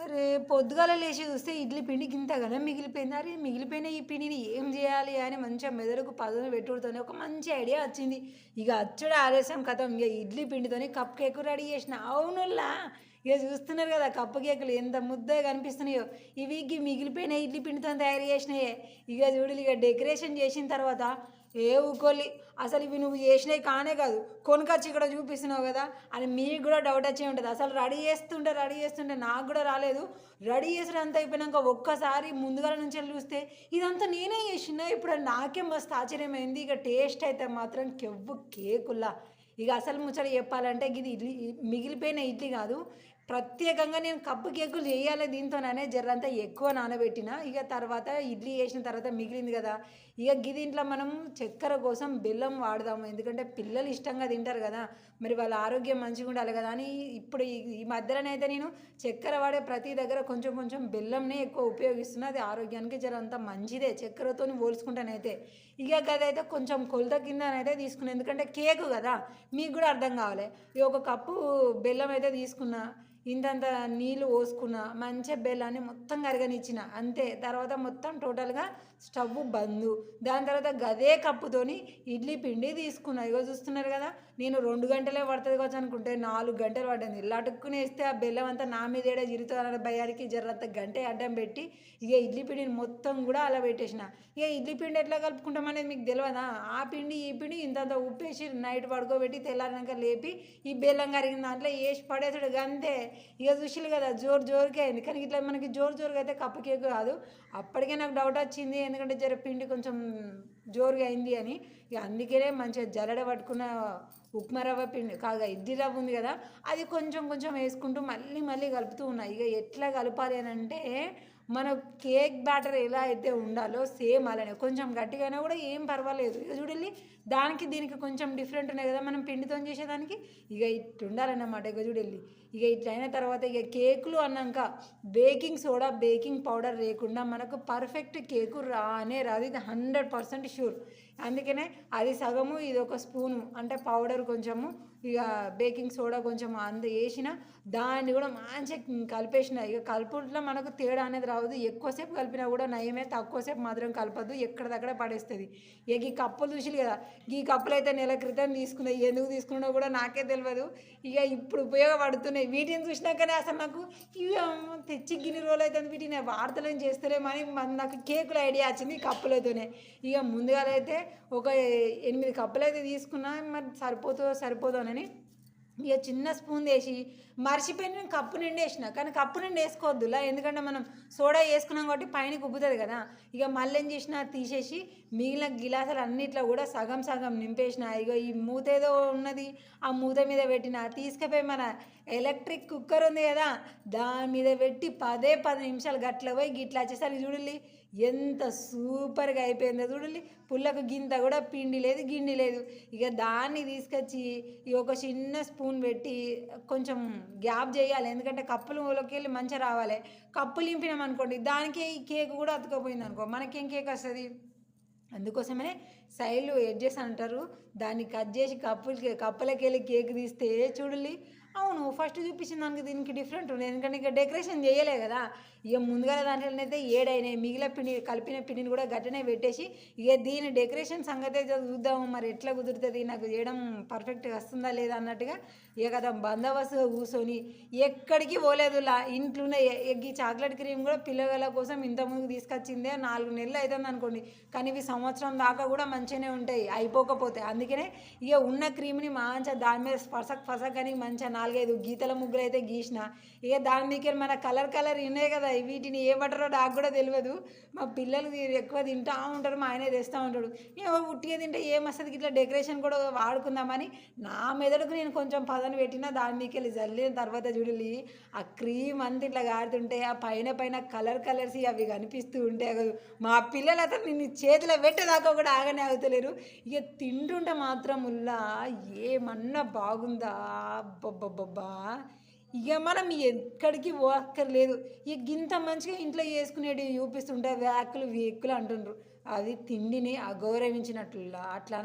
అరే! పొద్దుగాల లేచి చూస్తే ఇడ్లీ పిండి గింతగనం మిగిలిపోయింది. అరే! మిగిలిపోయిన ఈ పిండిని ఏం జేయాలి అని మంచిగా మెదడుకు పదును పెట్టుడుతోని ఒక మంచి ఐడియా వచ్చింది. ఇగ అచ్చుడే ఆలస్యం ఖతం ఇగ ఇడ్లీ పిండితోని కప్ కేక్ రెడీ చేసిన. అవునుల్లా ఇగ చూస్తున్నారు కదా! కప్ కేకులు ఎంత ముద్దగా కనిపిస్తున్నాయో. ఇవి మిగిలిపోయిన ఇడ్లీ పిండితోని తయారు చేసినయే. ఇగ చూడుల్లి ఇగ డెకరేషన్ చేసిన తర్వాత ఊకోల్లి అసలు ఇవి నువ్వు చేసినవి కానే కాదు. కొనుకొచ్చి ఇక్కడ చూపిస్తున్నావు కదా! అని మీకు కూడా డౌట్ వచ్చే ఉంటది. అసలు రెడీ చేస్తుంటే నాకు కూడా రాలేదు. రెడీ చేసుడు అంతా అయిపోయినాక ఒక్కసారి ముందుగాల నుంచెల్లి చూస్తే ఇదంతా నేనే చేసినా. ఇప్పుడు నాకే మస్తు ఆశ్చర్యమైంది. ఇక టేస్ట్ అయితే మాత్రం కెవ్వు కేకుల్లా. ఇక అసలు ముచ్చట చెప్పాలంటే గిది ఇడ్లీ మిగిలిపోయిన ఇడ్లీ కాదు. ప్రత్యేకంగా నేను కప్పు కేకులు చేయాలి దీంతోననే జర్రంతా ఎక్కువ నానబెట్టిన. ఇక తర్వాత ఇడ్లీ చేసిన తర్వాత మిగిలింది కదా! ఇక దీంట్లో మనం చక్కెర కోసం బెల్లం వాడదాము. ఎందుకంటే పిల్లలు ఇష్టంగా తింటారు కదా! మరి వాళ్ళ ఆరోగ్యం మంచిగా ఉండాలి కదా అని ఇప్పుడు ఈ మధ్యలోనైతే నేను చక్కెర వాడే ప్రతి దగ్గర కొంచెం కొంచెం బెల్లంనే ఎక్కువ ఉపయోగిస్తున్నా. అది ఆరోగ్యానికి జరంత మంచిదే చక్కెరతోని పోల్చుకుంటానైతే. ఇక గదైతే కొంచెం కొలత కిందనైతే తీసుకున్నా. ఎందుకంటే కేకు కదా! మీకు కూడా అర్థం కావాలి. ఈ ఒక కప్పు బెల్లం అయితే తీసుకున్నా. ఇంతంత నీళ్ళు పోసుకున్న మంచిగా బెల్లాన్ని మొత్తం కరగనిచ్చిన అంతే. తర్వాత మొత్తం టోటల్గా స్టవ్ బందు. దాని తర్వాత గదే కప్పుతోని ఇడ్లీ పిండి తీసుకున్నా. ఇగో చూస్తున్నారు కదా! నేను 2 గంటలే పడుతుంది కావచ్చు అనుకుంటే 4 గంటలు పడ్డది. లటుక్కున వేస్తే ఆ బెల్లం అంతా నా మీద ఏడ చిరుతుందన్న భయానికి జర్రంత గంటే అడ్డం పెట్టి ఇక ఇడ్లీ పిండిని మొత్తం కూడా అలా పెట్టేసిన. ఇక ఇడ్లీ పిండి ఎట్లా కలుపుకుంటాం అనేది మీకు తెలియదా? ఆ పిండి ఈ పిండి ఇంతంత ఉప్పేసి నైట్ పడుకోబెట్టి తెల్లారినాక లేపి ఈ బెల్లం కరిగిన దాంట్లో వేసి పడేసాడు అంతే. ఇక చూసిల్లు కదా జోరుకే అయింది. కానీ ఇట్లా మనకి జోరుగా అయితే కప్పు కేక్ కాదు. అప్పటికే నాకు డౌట్ వచ్చింది. ఎందుకంటే జర పిండి కొంచెం జోరుగా అయింది అని. ఇక అందుకనే మంచిగా జల్లెడ పట్టుకున్న ఉప్మా రవ్వ పిండి కాగా ఇడ్లీ రవ్వ ఉంది కదా! అది కొంచెం కొంచెం వేసుకుంటూ మళ్ళీ కలుపుతూ ఉన్నా. ఇక ఎట్లా కలపాలి అని అంటే మన కేక్ బ్యాటర్ ఎలా అయితే ఉండాలో సేమ్ అలానే కొంచెం గట్టిగా కూడా ఏం పర్వాలేదు. ఇక చూడండి దానికి దీనికి కొంచెం డిఫరెంట్ ఉన్నాయి కదా మనం పిండితో చేసేదానికి. ఇక ఇట్లా ఉండాలన్నమాట. ఇక చూడండి ఇక ఇట్లా అయిన తర్వాత ఇక కేకులు అన్నాక బేకింగ్ సోడా బేకింగ్ పౌడర్ లేకుండా మనకు పర్ఫెక్ట్ కేకు రానే రాదు. ఇది 100% షూర్. అందుకనే అది సగము ఇది ఒక స్పూను అంటే పౌడర్ కొంచెము ఇక బేకింగ్ సోడా కొంచెం వేసిన దాన్ని కూడా మంచిగా కలిపేసిన. ఇక కలుపుట్లో మనకు తేడా అనేది రావద్దు. ఎక్కువసేపు కలిపినా కూడా నయమే, తక్కువసేపు మాత్రం కలపద్దు. ఎక్కడిదక్కడ పడేస్తుంది. ఇక ఈ కప్పులు చూసి కదా, ఈ కప్పులు అయితే నెల క్రితం తీసుకున్నాయి. ఎందుకు తీసుకున్నాడో కూడా నాకే తెలియదు. ఇక ఇప్పుడు ఉపయోగపడుతున్నాయి. వీటిని చూసినాకనే అసలు నాకు ఇవి తెచ్చి గిన్ని రోజులు అవుతుంది వీటిని వార్తలను చేస్తారేమని నాకు కేకుల ఐడియా వచ్చింది ఈ కప్పులతోనే. ఇక ముందుగా అయితే ఒక 8 కప్పులు అయితే తీసుకున్నా. మరి సరిపోదోనని ఇక చిన్న స్పూన్ వేసి మర్చిపోయి నేను కప్పు నిండి వేసిన. కానీ కప్పు నిండి వేసుకోవద్దులా, ఎందుకంటే మనం సోడా వేసుకున్నాం కాబట్టి పైన ఉబ్బుతుంది కదా. ఇక మళ్ళీ ఏం చేసిన తీసేసి మిగిలిన గిలాసులు అన్నిట్లో కూడా సగం సగం నింపేసిన. ఇక ఈ మూత ఏదో ఉన్నది ఆ మూత మీద పెట్టిన. తీసుకుపోయి మన ఎలక్ట్రిక్ కుక్కర్ ఉంది కదా దాని మీద పెట్టి 10 నిమిషాలు గట్ల పోయి గిట్లా వచ్చేసరికి చూడండి ఎంత సూపర్గా అయిపోయిందో చూడండి. పుల్లకు గింత కూడా పిండి లేదు గిన్నె లేదు. ఇక దాన్ని తీసుకొచ్చి ఇక ఒక చిన్న స్పూన్ పెట్టి కొంచెం గ్యాప్ చేయాలి. ఎందుకంటే కప్పులకి వెళ్ళి మంచిగా రావాలి. కప్పులు నింపినాం అనుకోండి దానికి ఈ కేక్ కూడా అతుకపోయింది అనుకో మనకేం కేక్ వస్తుంది. అందుకోసమనే సైడ్లు ఎడ్జెస్ అంటారు. దాన్ని కట్ చేసి కప్పులకి వెళ్ళి కేక్ తీస్తే చూడండి. అవును ఫస్ట్ చూపించిన దానికి దీనికి డిఫరెంట్ ఉంది. ఎందుకంటే ఇక డెకరేషన్ చేయలే కదా. ఇక ముందుగా దాంట్లోనైతే ఏడైనాయి. కలిపిన పిండిని కూడా గట్టనే పెట్టేసి ఇక దీని డెకరేషన్ సంగతి అయితే చూద్దాము మరి ఎట్లా కుదురుతుంది, నాకు చేయడం పర్ఫెక్ట్గా వస్తుందా లేదా అన్నట్టుగా ఇక కదా బందోబస్తుగా కూర్చొని ఎక్కడికి పోలేదులా ఇంట్లోనే. ఈ చాక్లెట్ క్రీమ్ కూడా పిల్లల కోసం ఇంతకుముందు తీసుకొచ్చిందే 4 నెలలు అవుతుంది అనుకోండి. కానీ ఇవి సంవత్సరం దాకా కూడా మంచిగానే ఉంటాయి అయిపోకపోతే. అందుకనే ఇక ఉన్న క్రీమ్ని మంచిగా దాని మీద ఫసక్ అని మంచిగా 4-5 గీతల ముగ్గులు అయితే గీసిన. ఇక దాని మీద మన కలర్ ఉన్నాయి కదా వీటిని ఏమంటారో నాకు కూడా తెలియదు. మా పిల్లలు ఎక్కువ తింటూ ఉంటారు, మా ఆయనే తెస్తూ ఉంటాడు. ఏమో ఉట్టిగా తింటే ఏమొస్తుంది ఇట్లా డెకరేషన్ కూడా వాడుకుందామని నా మెదడుకు నేను కొంచెం పదని పెట్టిన. దాని మీదకి వెళ్ళి జల్లిన తర్వాత చూడాలి ఆ క్రీమ్ అంతా ఇట్లా గాడుతుంటే ఆ పైన కలర్స్ అవి కనిపిస్తూ ఉంటాయి. మా పిల్లలు అతను నిన్ను చేతిలో పెట్టేదాకా కూడా ఆగనే ఆగుతలేరు. ఇక తింటుంటే మాత్రం ఉల్లా ఏమన్నా బాగుందా అబ్బబ్బబ్బా. ఇక మనం ఎక్కడికి పోక్కర్లేదు. ఇక గింత మంచిగా ఇంట్లో చేసుకునేవి చూపిస్తుంటే వేక్కులు అంటుండ్రు. అది తిండిని అగౌరవించినట్లులా అట్లా